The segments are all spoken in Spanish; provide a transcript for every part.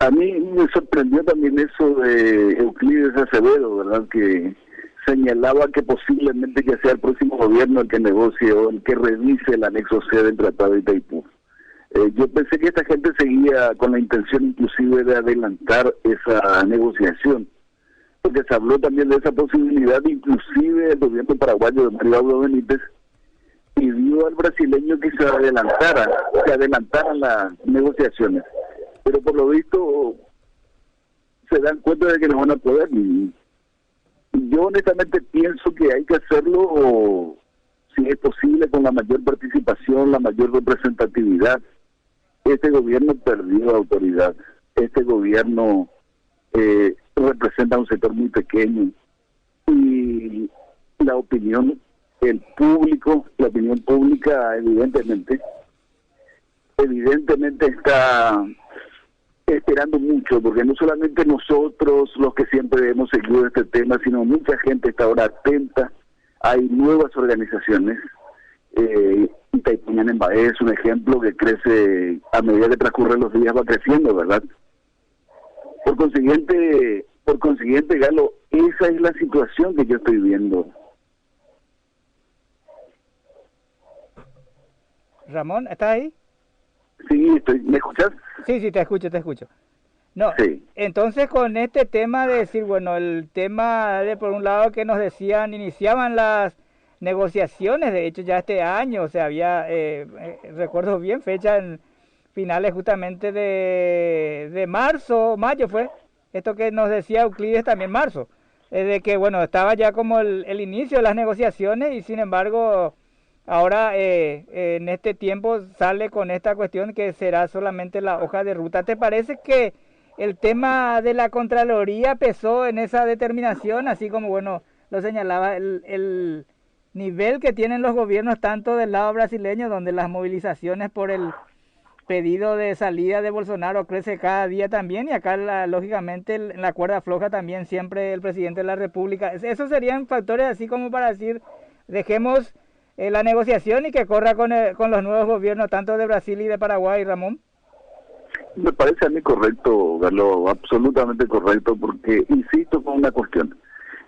A mí me sorprendió también eso de Euclides Acevedo, ¿verdad? Que señalaba que posiblemente que sea el próximo gobierno el que negocie o el que revise el anexo C del Tratado de Itaipú. Yo pensé que esta gente seguía con la intención inclusive de adelantar esa negociación, porque se habló también de esa posibilidad, inclusive el gobierno paraguayo de Mario Abdo Benítez pidió al brasileño que se adelantaran las negociaciones, pero por lo visto se dan cuenta de que no van a poder. Y yo honestamente pienso que hay que hacerlo, si es posible, con la mayor participación, la mayor representatividad. Este gobierno perdió autoridad, este gobierno representa un sector muy pequeño y la opinión, el público, la opinión pública evidentemente está esperando mucho, porque no solamente nosotros los que siempre hemos seguido este tema, sino mucha gente está ahora atenta. Hay nuevas organizaciones, Itaipú Ñanembá es un ejemplo que crece a medida que transcurren los días, va creciendo, ¿verdad? Por consiguiente, Galo, esa es la situación que yo estoy viendo. Ramón, ¿estás ahí? Sí, ¿me escuchas? Sí, te escucho. No, sí. Entonces con este tema de decir, bueno, el tema de por un lado que nos decían, iniciaban las negociaciones, de hecho ya este año, o sea, había, recuerdo bien, fecha en finales justamente de marzo, mayo fue, esto que nos decía Euclides también marzo, de que bueno, estaba ya como el inicio de las negociaciones y sin embargo ahora en este tiempo sale con esta cuestión que será solamente la hoja de ruta. ¿Te parece que el tema de la Contraloría pesó en esa determinación, así como bueno lo señalaba el nivel que tienen los gobiernos tanto del lado brasileño, donde las movilizaciones por el pedido de salida de Bolsonaro crece cada día también, y acá lógicamente en la cuerda floja también siempre el presidente de la República? Esos serían factores así como para decir, dejemos la negociación y que corra con los nuevos gobiernos tanto de Brasil y de Paraguay, Ramón. Me parece a mí correcto, Galo, absolutamente correcto, porque insisto con una cuestión.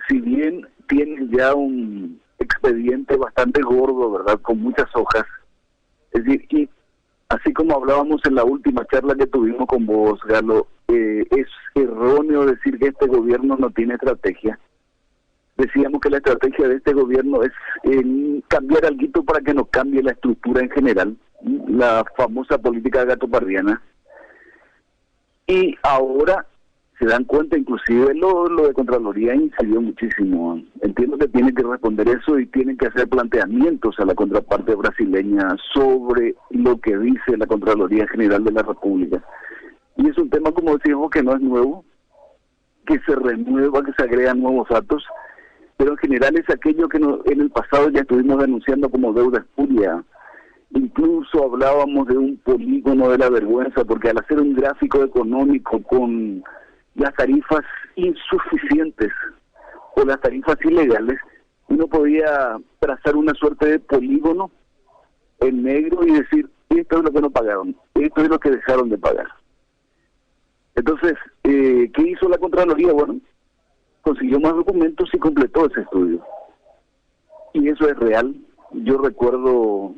Si bien tienen ya un expediente bastante gordo, ¿verdad?, con muchas hojas, es decir, y así como hablábamos en la última charla que tuvimos con vos, Galo, es erróneo decir que este gobierno no tiene estrategia. Decíamos que la estrategia de este gobierno es cambiar algo para que no cambie la estructura en general, la famosa política gatopardiana. Y ahora se dan cuenta, inclusive lo de Contraloría incidió muchísimo. Entiendo que tienen que responder eso y tienen que hacer planteamientos a la contraparte brasileña sobre lo que dice la Contraloría General de la República. Y es un tema, como decimos, que no es nuevo, que se renueva, que se agregan nuevos datos, pero en general es aquello que en el pasado ya estuvimos denunciando como deuda espuria. Incluso hablábamos de un polígono de la vergüenza, porque al hacer un gráfico económico con las tarifas insuficientes o las tarifas ilegales, uno podía trazar una suerte de polígono en negro y decir, esto es lo que no pagaron, esto es lo que dejaron de pagar. Entonces, ¿qué hizo la Contraloría? Bueno, consiguió más documentos y completó ese estudio. Y eso es real. Yo recuerdo,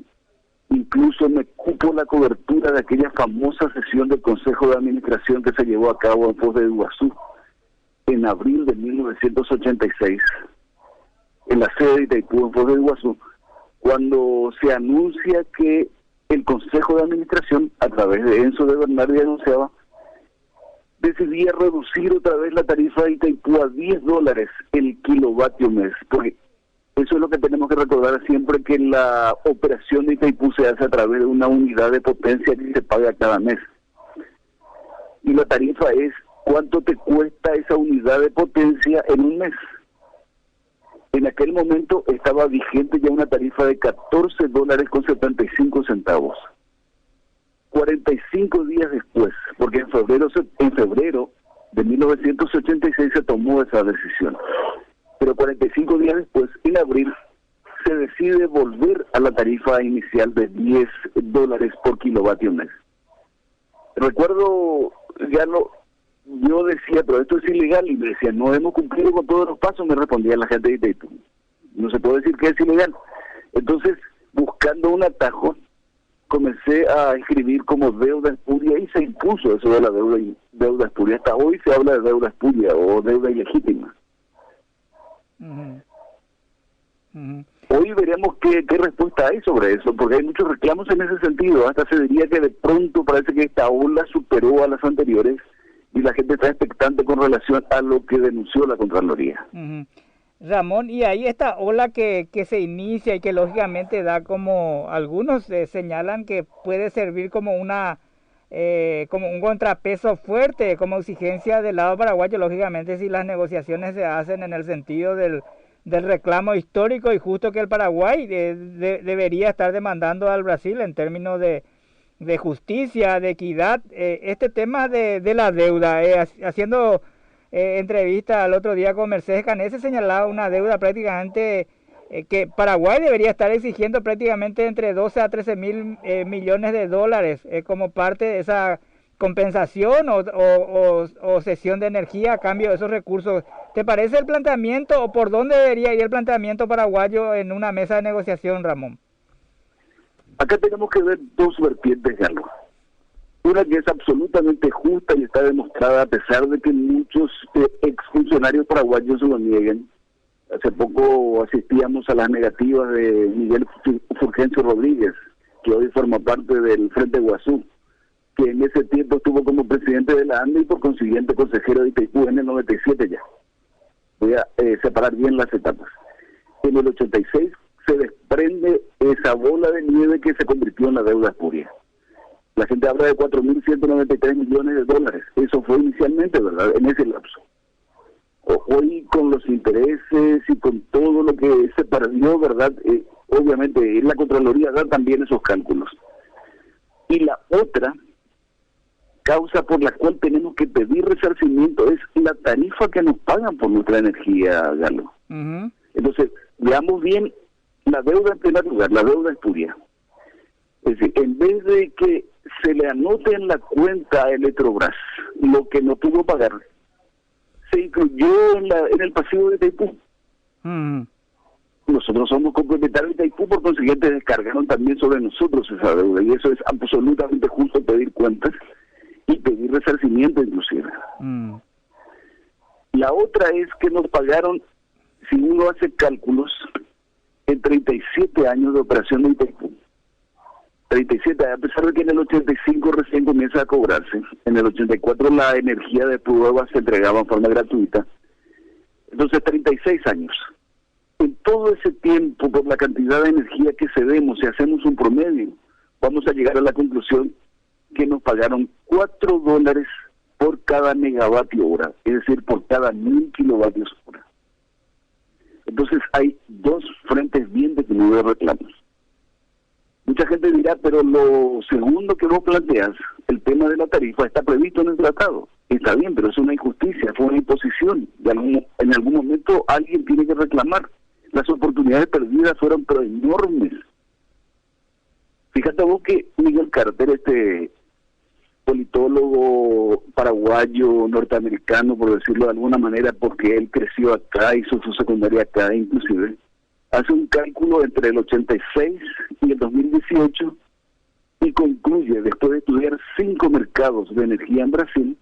incluso me cupo la cobertura de aquella famosa sesión del Consejo de Administración que se llevó a cabo en Foz de Iguazú en abril de 1986, en la sede de Itaipú, en Foz de Iguazú, cuando se anuncia que el Consejo de Administración, a través de Enzo de Bernardi, anunciaba, decidía reducir otra vez la tarifa de Itaipú a $10 el kilovatio mes, porque eso es lo que tenemos que recordar siempre, que la operación de Itaipú se hace a través de una unidad de potencia que se paga cada mes. Y la tarifa es cuánto te cuesta esa unidad de potencia en un mes. En aquel momento estaba vigente ya una tarifa de $14.75. 45 días después, porque en febrero de 1986 se tomó esa decisión. Pero 45 días después, en abril, se decide volver a la tarifa inicial de $10 por kilovatio mes. Recuerdo, ya yo decía, pero esto es ilegal, y me decía, no hemos cumplido con todos los pasos, me respondía la gente de Itaipú. No se puede decir que es ilegal. Entonces, buscando un atajo, comencé a escribir como deuda espuria y se impuso eso de la deuda espuria. Hasta hoy se habla de deuda espuria o deuda ilegítima. Ujú. Ujú. Hoy veremos qué respuesta hay sobre eso, porque hay muchos reclamos en ese sentido. Hasta se diría que de pronto parece que esta ola superó a las anteriores y la gente está expectante con relación a lo que denunció la Contraloría. Ujú. Ramón, y ahí esta ola que se inicia y que lógicamente da como algunos señalan que puede servir como como un contrapeso fuerte, como exigencia del lado paraguayo, lógicamente si las negociaciones se hacen en el sentido del reclamo histórico y justo que el Paraguay debería estar demandando al Brasil en términos de justicia, de equidad, este tema de la deuda, haciendo entrevista el otro día con Mercedes Canese señalaba una deuda prácticamente que Paraguay debería estar exigiendo prácticamente entre 12 a 13 mil millones de dólares como parte de esa compensación o cesión de energía a cambio de esos recursos. ¿Te parece el planteamiento o por dónde debería ir el planteamiento paraguayo en una mesa de negociación, Ramón? Acá tenemos que ver dos vertientes, Carlos. Una que es absolutamente justa y está demostrada a pesar de que muchos exfuncionarios paraguayos lo nieguen. Hace poco asistíamos a las negativas de Miguel Fulgencio Rodríguez, que hoy forma parte del Frente Guazú, que en ese tiempo estuvo como presidente de la ANDE y por consiguiente consejero de Itaipú en el 97 ya. Voy a separar bien las etapas. En el 86 se desprende esa bola de nieve que se convirtió en la deuda espuria. La gente habla de 4.193 millones de dólares. Eso fue inicialmente, ¿verdad?, en ese lapso. Hoy, con los intereses y con todo lo que se perdió, ¿verdad?, obviamente la Contraloría da también esos cálculos. Y la otra causa por la cual tenemos que pedir resarcimiento es la tarifa que nos pagan por nuestra energía, Galo. Uh-huh. Entonces, veamos bien la deuda en primer lugar, la deuda espuria. Es decir, en vez de que se le anote en la cuenta a Electrobras lo que no pudo pagar, se incluyó en el pasivo de Itaipú. Uh-huh. Nosotros somos complementarios de Itaipú, por consiguiente descargaron también sobre nosotros esa deuda, y eso es absolutamente justo, pedir cuentas y pedir resarcimiento inclusive. Uh-huh. La otra es que nos pagaron, si uno hace cálculos, en 37 años de operación de Itaipú. 37, a pesar de que en el 85 recién comienza a cobrarse, en el 84 la energía de prueba se entregaba en forma gratuita, entonces 36 años. En todo ese tiempo, por la cantidad de energía que cedemos, si hacemos un promedio, vamos a llegar a la conclusión que nos pagaron $4 por cada megavatio hora, es decir, por cada 1.000 kilovatios hora. Entonces hay dos frentes bien definidos de reclamos. Mucha gente dirá, pero lo segundo que vos planteas, el tema de la tarifa, está previsto en el tratado. Está bien, pero es una injusticia, fue una imposición. En algún momento alguien tiene que reclamar. Las oportunidades perdidas fueron pero enormes. Fíjate vos que Miguel Carter, este politólogo paraguayo, norteamericano, por decirlo de alguna manera, porque él creció acá, hizo su secundaria acá inclusive, hace un cálculo entre el 86 y el 2018 y concluye, después de estudiar 5 mercados de energía en Brasil,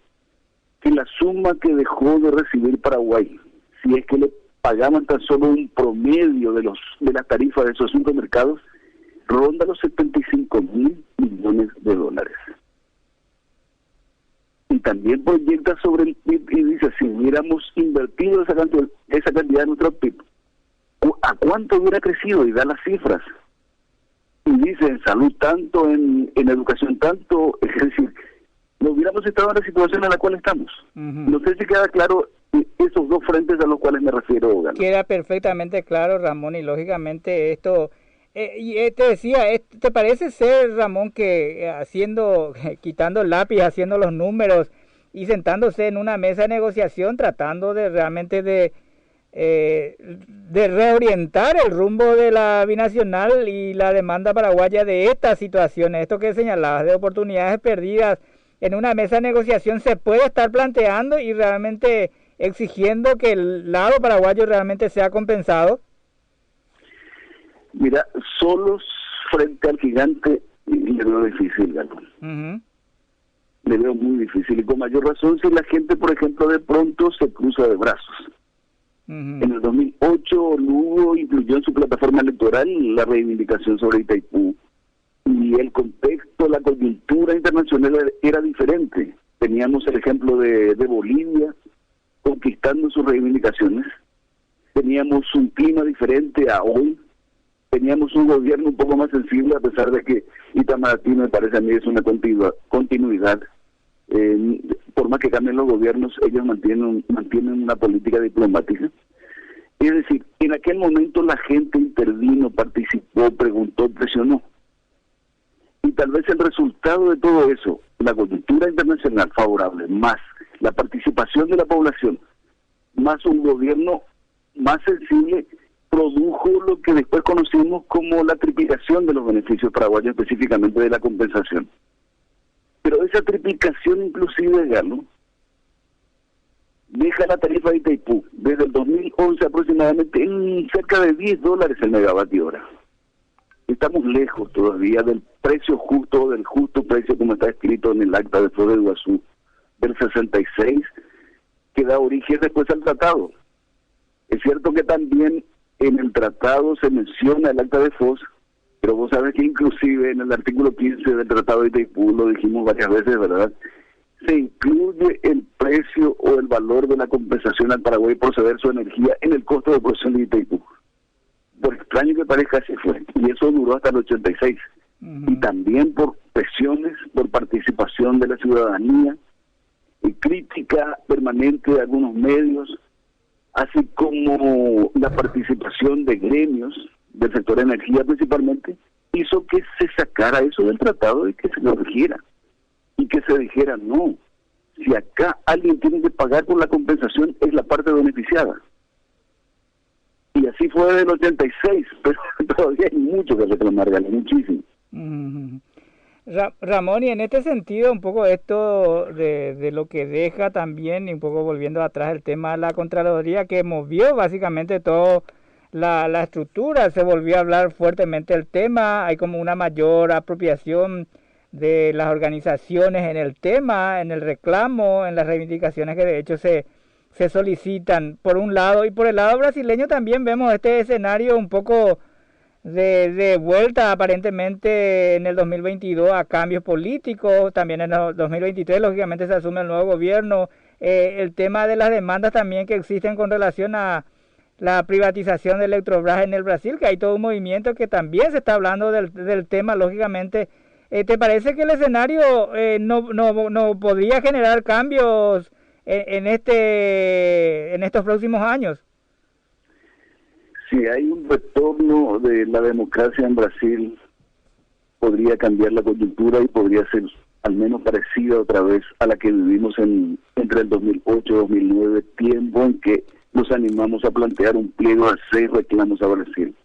que la suma que dejó de recibir Paraguay, si es que le pagaban tan solo un promedio de las tarifas de esos 5 mercados, ronda los 75.000 millones de dólares. Y también proyecta sobre el PIB y dice, si hubiéramos invertido esa cantidad en nuestro PIB, ¿a cuánto hubiera crecido? Y da las cifras. Y dice, en salud tanto, en educación tanto, es decir, no hubiéramos estado en la situación en la cual estamos. Uh-huh. No sé si queda claro esos dos frentes a los cuales me refiero, Galo. Queda perfectamente claro, Ramón, y lógicamente esto... te decía, ¿te parece ser, Ramón, que quitando el lápiz, haciendo los números y sentándose en una mesa de negociación, tratando de realmente de reorientar el rumbo de la binacional y la demanda paraguaya de estas situaciones, esto que señalabas, de oportunidades perdidas, en una mesa de negociación se puede estar planteando y realmente exigiendo que el lado paraguayo realmente sea compensado? Mira, solos frente al gigante le veo difícil, Galo. Le veo muy difícil, y con mayor razón si la gente, por ejemplo, de pronto se cruza de brazos. En el 2008 Lugo incluyó en su plataforma electoral la reivindicación sobre Itaipú, y el contexto, la coyuntura internacional era diferente. Teníamos el ejemplo de Bolivia conquistando sus reivindicaciones, teníamos un clima diferente a hoy, teníamos un gobierno un poco más sensible, a pesar de que Itamaraty, me parece a mí, es una continuidad. Por más que cambien los gobiernos, ellos mantienen una política diplomática. Es decir, en aquel momento la gente intervino, participó, preguntó, presionó. Y tal vez el resultado de todo eso, la coyuntura internacional favorable, más la participación de la población, más un gobierno más sensible, produjo lo que después conocimos como la triplicación de los beneficios paraguayos, específicamente de la compensación. Pero esa triplicación inclusive, Galo, deja la tarifa de Itaipú desde el 2011 aproximadamente en cerca de $10 el megavatio hora. Estamos lejos todavía del precio justo, del justo precio como está escrito en el acta de Foz de Iguazú del 66, que da origen después al tratado. Es cierto que también en el tratado se menciona el acta de Foz, pero vos sabes que inclusive en el artículo 15 del tratado de Itaipú, lo dijimos varias veces, ¿verdad?, se incluye el precio o el valor de la compensación al Paraguay por ceder su energía en el costo de producción de Itaipú. Por extraño que parezca, así fue. Y eso duró hasta el 86. Y también por presiones, por participación de la ciudadanía, y crítica permanente de algunos medios, así como la participación de gremios del sector de energía principalmente, hizo que se sacara eso del tratado y que se lo dijera. Y que se dijera, no, si acá alguien tiene que pagar por la compensación, es la parte beneficiada. Y así fue desde el 86, pero todavía hay mucho que reclamar, Galo, muchísimo. Ramón, y en este sentido, un poco esto de lo que deja también, y un poco volviendo atrás el tema de la Contraloría, que movió básicamente toda la estructura, se volvió a hablar fuertemente del tema, hay como una mayor apropiación de las organizaciones en el tema, en el reclamo, en las reivindicaciones que de hecho se solicitan por un lado, y por el lado brasileño también vemos este escenario un poco de vuelta aparentemente en el 2022 a cambios políticos, también en el 2023 lógicamente se asume el nuevo gobierno, el tema de las demandas también que existen con relación a la privatización de Eletrobras en el Brasil, que hay todo un movimiento que también se está hablando del tema, lógicamente. ¿Te parece que el escenario no podría generar cambios en estos próximos años? Si hay un retorno de la democracia en Brasil, podría cambiar la coyuntura y podría ser al menos parecida otra vez a la que vivimos entre el 2008 y 2009, tiempo en que nos animamos a plantear un pliego de 6 reclamos a Brasil.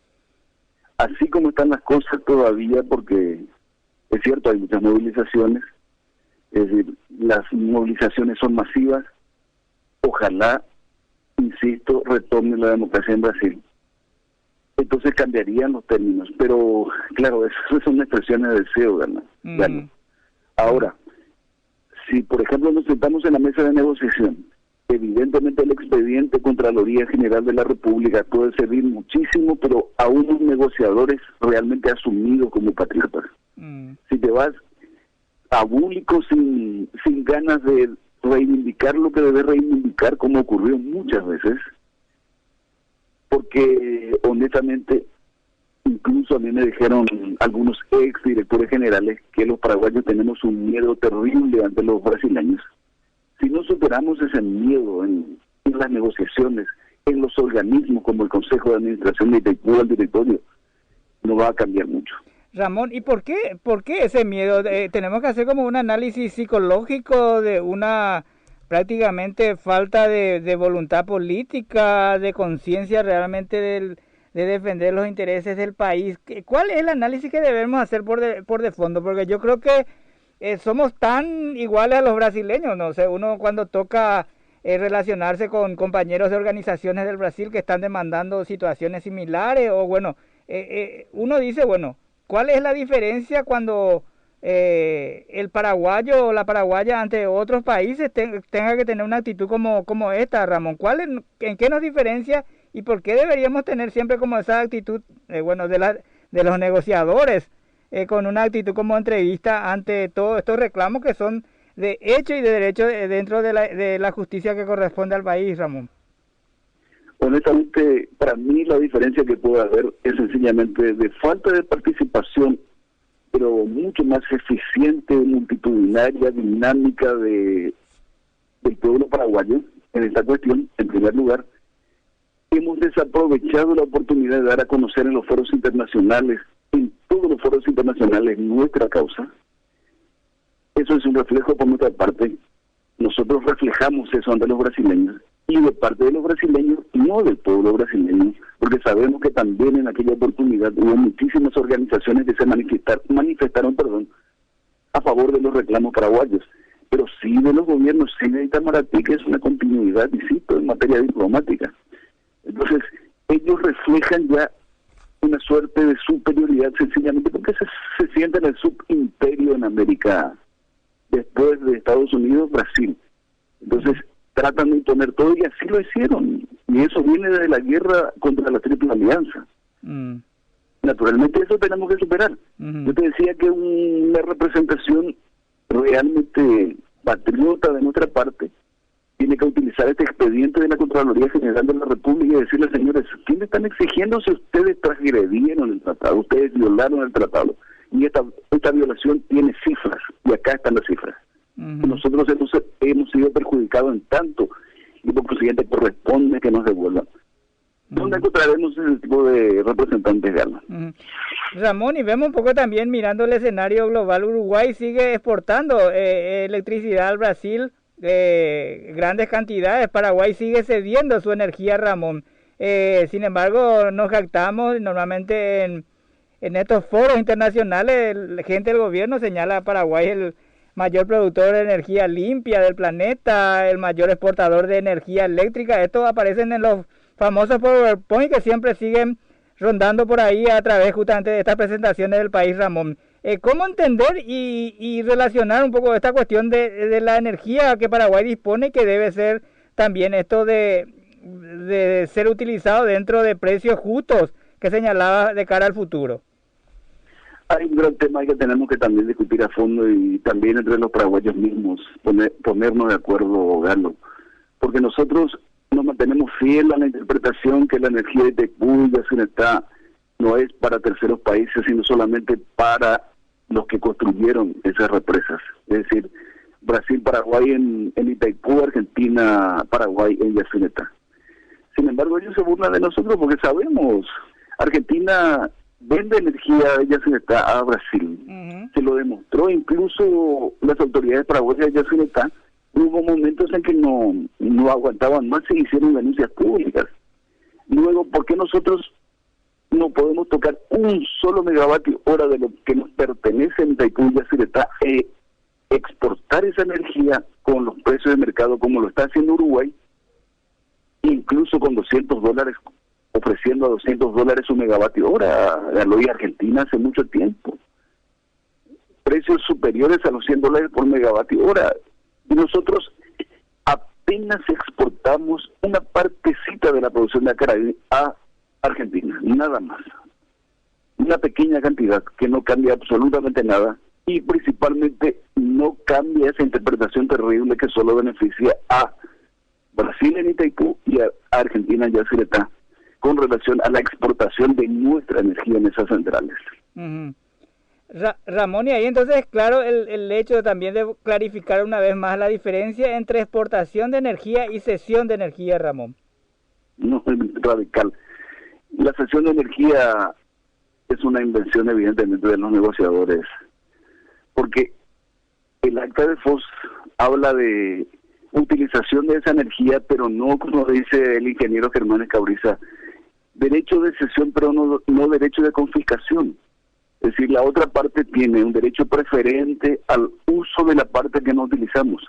Así como están las cosas todavía, porque es cierto, hay muchas movilizaciones, es decir, las movilizaciones son masivas, ojalá, insisto, retorne la democracia en Brasil. Entonces cambiarían los términos, pero claro, esas son expresiones de deseo, Galo. Ahora, si por ejemplo nos sentamos en la mesa de negociación, evidentemente el expediente Contraloría General de la República puede servir muchísimo, pero a unos negociadores realmente asumidos como patriotas. Si te vas abúlico sin ganas de reivindicar lo que debes reivindicar, como ocurrió muchas veces, porque honestamente incluso a mí me dijeron algunos ex directores generales que los paraguayos tenemos un miedo terrible ante los brasileños. Si no superamos ese miedo en las negociaciones, en los organismos como el Consejo de Administración de Itaipú, el directorio, no va a cambiar mucho. Ramón, ¿y por qué ese miedo? Tenemos que hacer como un análisis psicológico de una prácticamente falta de voluntad política, de conciencia realmente de defender los intereses del país. ¿Cuál es el análisis que debemos hacer por de fondo? Porque yo creo que somos tan iguales a los brasileños, no sé, uno cuando toca relacionarse con compañeros de organizaciones del Brasil que están demandando situaciones similares, o bueno, uno dice, bueno, ¿cuál es la diferencia cuando el paraguayo o la paraguaya ante otros países tenga que tener una actitud como esta, Ramón? ¿En qué nos diferencia y por qué deberíamos tener siempre como esa actitud, bueno, de los negociadores, con una actitud como entrevista ante todos estos reclamos que son de hecho y de derecho dentro de la justicia que corresponde al país, Ramón? Honestamente, para mí la diferencia que puede haber es sencillamente de falta de participación, pero mucho más eficiente, multitudinaria, dinámica del pueblo paraguayo en esta cuestión. En primer lugar, hemos desaprovechado la oportunidad de dar a conocer en los foros internacionales, en todos los foros internacionales, nuestra causa. Eso es un reflejo por nuestra parte. Nosotros reflejamos eso ante los brasileños, y de parte de los brasileños, no del pueblo brasileño, porque sabemos que también en aquella oportunidad hubo muchísimas organizaciones que se manifestaron a favor de los reclamos paraguayos, pero sí de los gobiernos, sí de Itamaraty, que es una continuidad, insisto, en materia diplomática. Entonces, ellos reflejan ya una suerte de superioridad, sencillamente porque se sienten el subimperio en América, después de Estados Unidos, Brasil. Entonces, tratan de imponer todo, y así lo hicieron. Y eso viene de la guerra contra la Triple Alianza. Naturalmente eso tenemos que superar. Yo te decía que una representación realmente patriota de nuestra parte tiene que utilizar este expediente de la Contraloría General de la República y decirle, señores, ¿qué me están exigiendo si ustedes transgredieron el tratado? Ustedes violaron el tratado. Y esta violación tiene cifras, y acá están las cifras. Nosotros hemos sido perjudicados en tanto, y por consiguiente corresponde que nos devuelvan. ¿Dónde encontraremos ese tipo de representantes, Gala? Ramón, y vemos un poco también mirando el escenario global, Uruguay sigue exportando electricidad al Brasil, grandes cantidades. Paraguay sigue cediendo su energía, Ramón. Sin embargo, nos jactamos normalmente en estos foros internacionales, la gente del gobierno señala a Paraguay el mayor productor de energía limpia del planeta, el mayor exportador de energía eléctrica. Estos aparecen en los famosos PowerPoint que siempre siguen rondando por ahí a través justamente de estas presentaciones del país, Ramón. ¿Cómo entender y relacionar un poco esta cuestión de la energía que Paraguay dispone, que debe ser también esto de ser utilizado dentro de precios justos que señalaba de cara al futuro? Hay un gran tema que tenemos que también discutir a fondo, y también entre los paraguayos mismos ponernos de acuerdo, Galo, porque nosotros nos mantenemos fiel a la interpretación que la energía de Itaipú y Yacyretá no es para terceros países, sino solamente para los que construyeron esas represas. Es decir, Brasil, Paraguay en Itaipú, Argentina, Paraguay en Yacyretá. Sin embargo, ellos se burlan de nosotros porque sabemos, Argentina vende energía de Yacyretá a Brasil. Se lo demostró incluso las autoridades paraguayas de Yacyretá. Hubo momentos en que no aguantaban más y hicieron denuncias públicas. Luego, ¿por qué nosotros no podemos tocar un solo megavatio hora de lo que nos pertenece en Itaipú y Yacyretá, exportar esa energía con los precios de mercado como lo está haciendo Uruguay, incluso con $200, ofreciendo a $200 un megavatio hora? Lo y Argentina hace mucho tiempo. Precios superiores a los $100 por megavatio hora. Y nosotros apenas exportamos una partecita de la producción de Acaraí a Argentina, nada más. Una pequeña cantidad que no cambia absolutamente nada, y principalmente no cambia esa interpretación terrible que solo beneficia a Brasil en Itaipú y a Argentina en Yacyretá con relación a la exportación de nuestra energía en esas centrales. Ramón, y ahí entonces, claro, el hecho también de clarificar una vez más la diferencia entre exportación de energía y cesión de energía, Ramón. No, es radical. La cesión de energía es una invención evidentemente de los negociadores, porque el acta de Foz habla de utilización de esa energía, pero no, como dice el ingeniero Germán Escauriza, derecho de cesión, pero no derecho de confiscación. Es decir, la otra parte tiene un derecho preferente al uso de la parte que no utilizamos,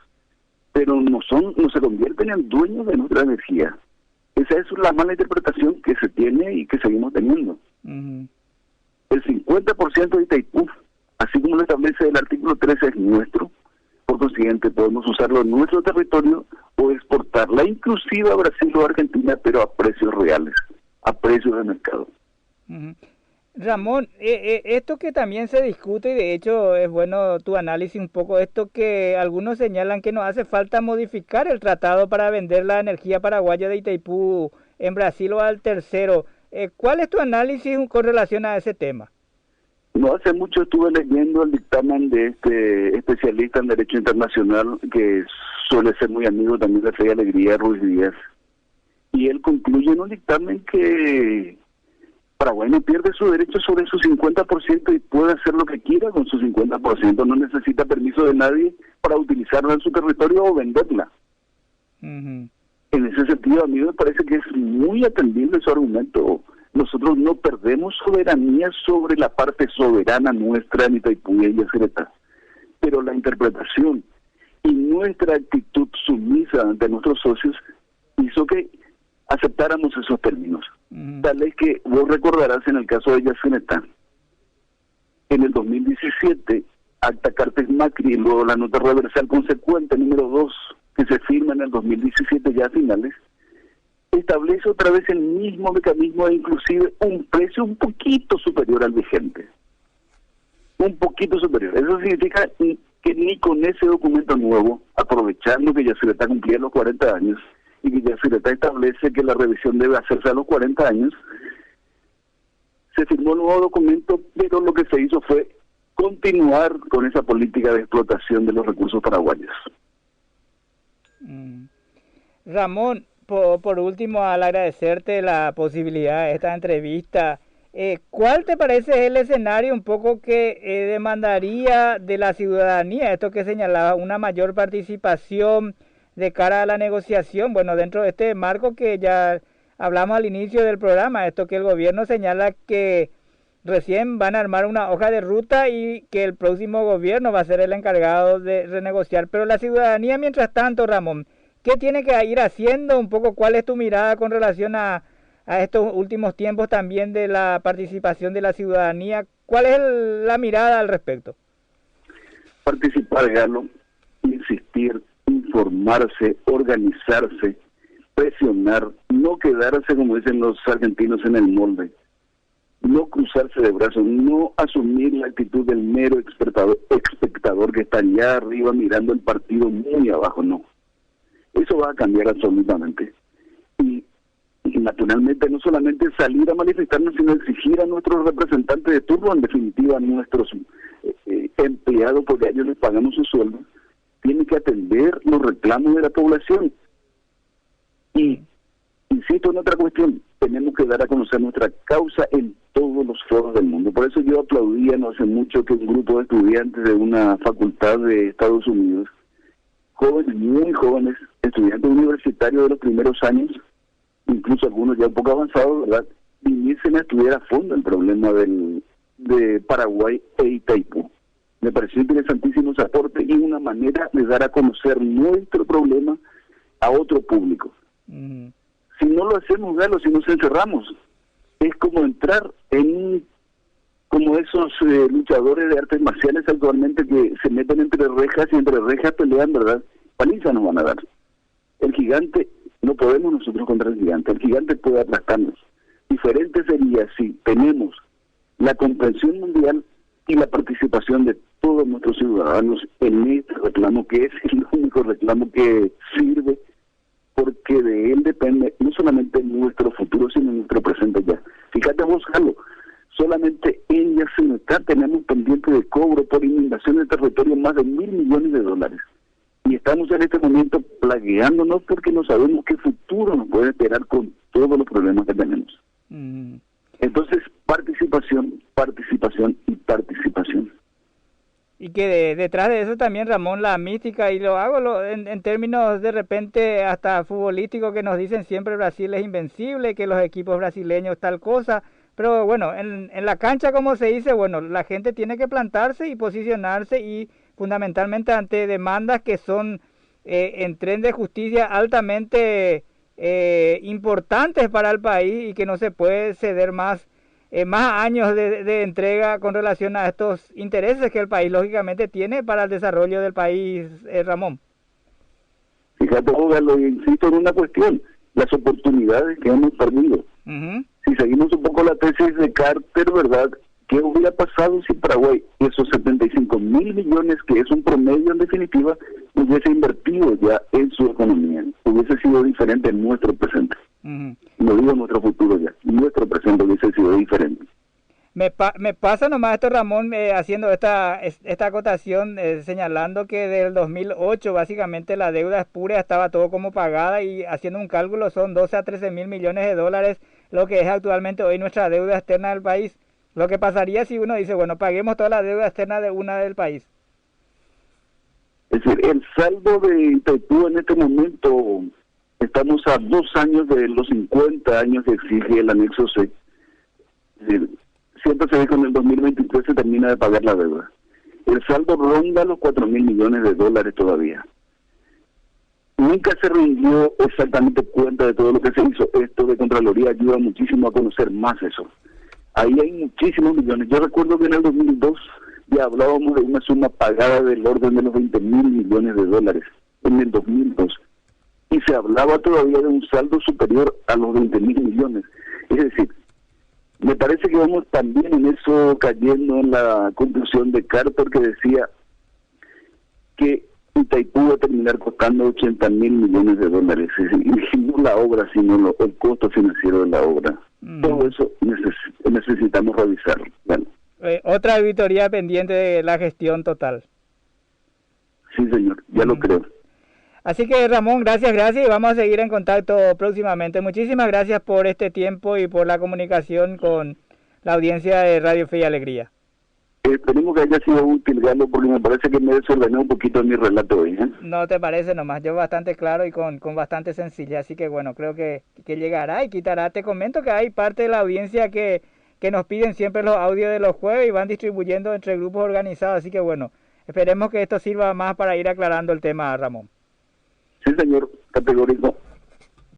pero no se convierten en dueños de nuestra energía. Esa es la mala interpretación que se tiene y que seguimos teniendo. Ujú. El 50% de Itaipú, así como lo establece el artículo 13, es nuestro. Por consiguiente, podemos usarlo en nuestro territorio o exportarla, inclusive a Brasil o Argentina, pero a precios reales, a precios de mercado. Ujú. Ramón, esto que también se discute, y de hecho es bueno tu análisis un poco, esto que algunos señalan que nos hace falta modificar el tratado para vender la energía paraguaya de Itaipú en Brasil o al tercero. ¿Cuál es tu análisis con relación a ese tema? No hace mucho estuve leyendo el dictamen de este especialista en Derecho Internacional, que suele ser muy amigo también de Fray Alegría Ruiz Díaz, y él concluye en un dictamen que Paraguay no pierde su derecho sobre su 50% y puede hacer lo que quiera con su 50%, no necesita permiso de nadie para utilizarla en su territorio o venderla. Uh-huh. En ese sentido, a mí me parece que es muy atendible su argumento. Nosotros no perdemos soberanía sobre la parte soberana nuestra en Itaipú y Yacyretá, pero la interpretación y nuestra actitud sumisa ante nuestros socios hizo que aceptáramos esos términos. Tal es que vos recordarás en el caso de Yacyretá, en el 2017, acta Cartes Macri, y luego la nota reversal consecuente número 2, que se firma en el 2017 ya a finales, establece otra vez el mismo mecanismo e inclusive un precio un poquito superior al vigente. Un poquito superior. Eso significa que ni con ese documento nuevo, aprovechando que Yacyretá cumplía los 40 años, y que Yacyretá establece que la revisión debe hacerse a los 40 años, se firmó un nuevo documento, pero lo que se hizo fue continuar con esa política de explotación de los recursos paraguayos. Ramón, por último, al agradecerte la posibilidad de esta entrevista, ¿cuál te parece el escenario un poco que demandaría de la ciudadanía, esto que señalaba, una mayor participación de cara a la negociación? Bueno, dentro de este marco que ya hablamos al inicio del programa, esto que el gobierno señala que recién van a armar una hoja de ruta y que el próximo gobierno va a ser el encargado de renegociar. Pero la ciudadanía, mientras tanto, Ramón, ¿qué tiene que ir haciendo? Un poco, ¿cuál es tu mirada con relación a estos últimos tiempos también de la participación de la ciudadanía? ¿Cuál es la mirada al respecto? Participar, Galo, insistir, informarse, organizarse, presionar, no quedarse, como dicen los argentinos, en el molde, no cruzarse de brazos, no asumir la actitud del mero espectador que está allá arriba mirando el partido muy abajo, no. Eso va a cambiar absolutamente. Y naturalmente no solamente salir a manifestarnos, sino exigir a nuestros representantes de turno, en definitiva a nuestros empleados, porque a ellos les pagamos su sueldo, tienen que atender los reclamos de la población. Y insisto en otra cuestión, tenemos que dar a conocer nuestra causa en todos los foros del mundo. Por eso yo aplaudía no hace mucho que un grupo de estudiantes de una facultad de Estados Unidos, jóvenes, muy jóvenes, estudiantes universitarios de los primeros años, incluso algunos ya un poco avanzados, ¿verdad?, viniesen a estudiar a fondo el problema de Paraguay e Itaipú. Me pareció interesantísimo ese aporte y una manera de dar a conocer nuestro problema a otro público. Si no lo hacemos, Galo, si nos encerramos, es como entrar en como esos luchadores de artes marciales actualmente que se meten entre rejas y entre rejas pelean, ¿verdad? Paliza nos van a dar. El gigante, no podemos nosotros contra el gigante puede aplastarnos. Diferente sería si tenemos la comprensión mundial y la participación de todos nuestros ciudadanos en este reclamo, que es el único reclamo que sirve, porque de él depende no solamente nuestro futuro, sino nuestro presente ya. Fíjate vos, Galo, solamente en Yacyretá tenemos pendiente de cobro por inundación del territorio más de $1.000 millones. Y estamos en este momento plagueándonos porque no sabemos qué futuro nos puede esperar con todos los problemas que tenemos. Entonces, participación, participación y participación. Y que detrás de eso también, Ramón, la mística, y lo hago en términos de repente hasta futbolísticos, que nos dicen siempre Brasil es invencible, que los equipos brasileños tal cosa, Pero bueno, en la cancha, como se dice, bueno, la gente tiene que plantarse y posicionarse y fundamentalmente ante demandas que son en tren de justicia altamente importantes para el país y que no se puede ceder más años de entrega con relación a estos intereses que el país lógicamente tiene para el desarrollo del país, Ramón. Fíjate, Galo, insisto en una cuestión, las oportunidades que hemos perdido. Si seguimos un poco la tesis de Carter, ¿verdad? ¿Qué hubiera pasado si Paraguay, esos 75.000 millones, que es un promedio en definitiva, hubiese invertido ya en su economía? Hubiese sido diferente en nuestro presente. No digo nuestro futuro ya, nuestro presente hubiese sido diferente. Me pasa nomás esto, Ramón, haciendo esta acotación, señalando que del 2008 básicamente la deuda espúrea estaba todo como pagada y haciendo un cálculo son 12 a 13 mil millones de dólares lo que es actualmente hoy nuestra deuda externa del país. Lo que pasaría si uno dice, bueno, paguemos toda la deuda externa de una del país. Es decir, el saldo de Itaipú en este momento, estamos a 2 años de los 50 años que exige el anexo C. Siempre se ve que en el 2023 se termina de pagar la deuda. El saldo ronda los 4.000 millones de dólares todavía. Nunca se rindió exactamente cuenta de todo lo que se hizo. Esto de Contraloría ayuda muchísimo a conocer más eso. Ahí hay muchísimos millones. Yo recuerdo que en el 2002 ya hablábamos de una suma pagada del orden de los 20.000 millones de dólares en el 2002. Y se hablaba todavía de un saldo superior a los 20.000 millones. Es decir, me parece que vamos también en eso cayendo en la conclusión de Carter, que decía que Itaipú va a terminar costando 80.000 millones de dólares. Es decir, y no la obra, sino el costo financiero de la obra. Todo eso necesitamos revisarlo. Bueno. Otra auditoría pendiente de la gestión total. Sí, señor, ya lo creo. Así que, Ramón, gracias y vamos a seguir en contacto próximamente. Muchísimas gracias por este tiempo y por la comunicación con la audiencia de Radio Fe y Alegría. Esperemos que haya sido útil, Galo, porque me parece que me desordené un poquito en mi relato hoy. No te parece nomás, yo bastante claro y con bastante sencilla, así que bueno, creo que llegará y quitará. Te comento que hay parte de la audiencia que nos piden siempre los audios de los jueves y van distribuyendo entre grupos organizados, así que bueno, esperemos que esto sirva más para ir aclarando el tema, Ramón. Sí, señor, categórico.